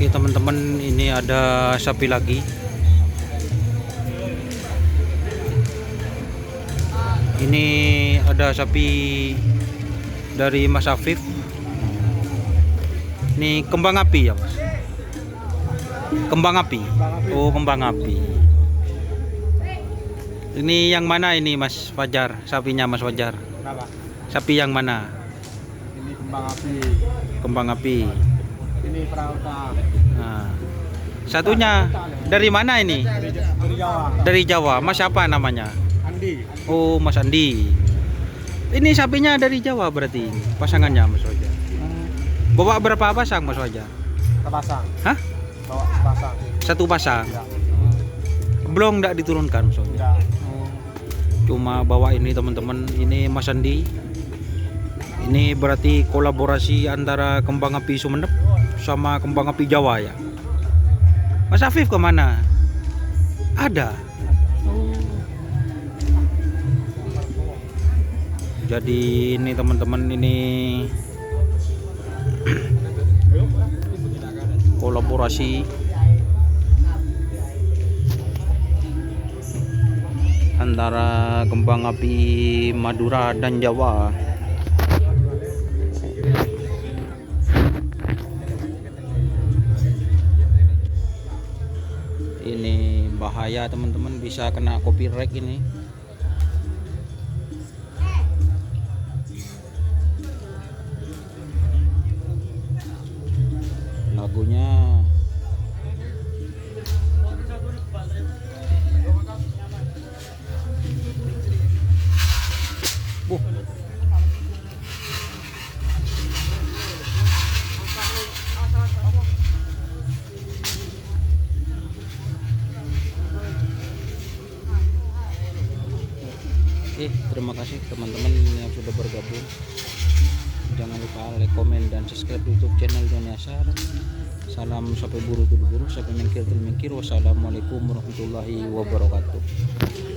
Oke teman-teman, ini ada sapi lagi. Ini ada sapi dari Mas Afif. Ini kembang api ya Mas? Kembang api. Oh, kembang api. Ini yang mana ini Mas Fajar? Sapinya Mas Fajar? Kenapa? Sapi yang mana? Ini kembang api. Kembang api. Ini perauta. Nah, satunya dari mana ini? Dari Jawa. Dari Jawa. Mas siapa namanya? Andi. Oh, Mas Andi. Ini sapinya dari Jawa berarti pasangannya Mas Fajar. Bawa berapa pasang Mas Fajar? Sepasang. Hah? Bawa sepasang. Satu pasang. Ya. Belum enggak diturunkan Mas Fajar. Enggak. Cuma bawa ini teman-teman. Ini Mas Andi. Ini berarti kolaborasi antara kembang api Sumeneb sama kembang api Jawa ya. Mas Afif kemana? Ada. Jadi ini teman-teman, ini kolaborasi antara kembang api Madura dan Jawa. Ini bahaya teman-teman, bisa kena copyright ini. Lagunya Oke, terima kasih teman-teman yang sudah bergabung. Jangan lupa like, komen, dan subscribe YouTube channel Doni Asar. Salam sampai buru tuh buru, sampai mengkir. Wassalamualaikum warahmatullahi wabarakatuh.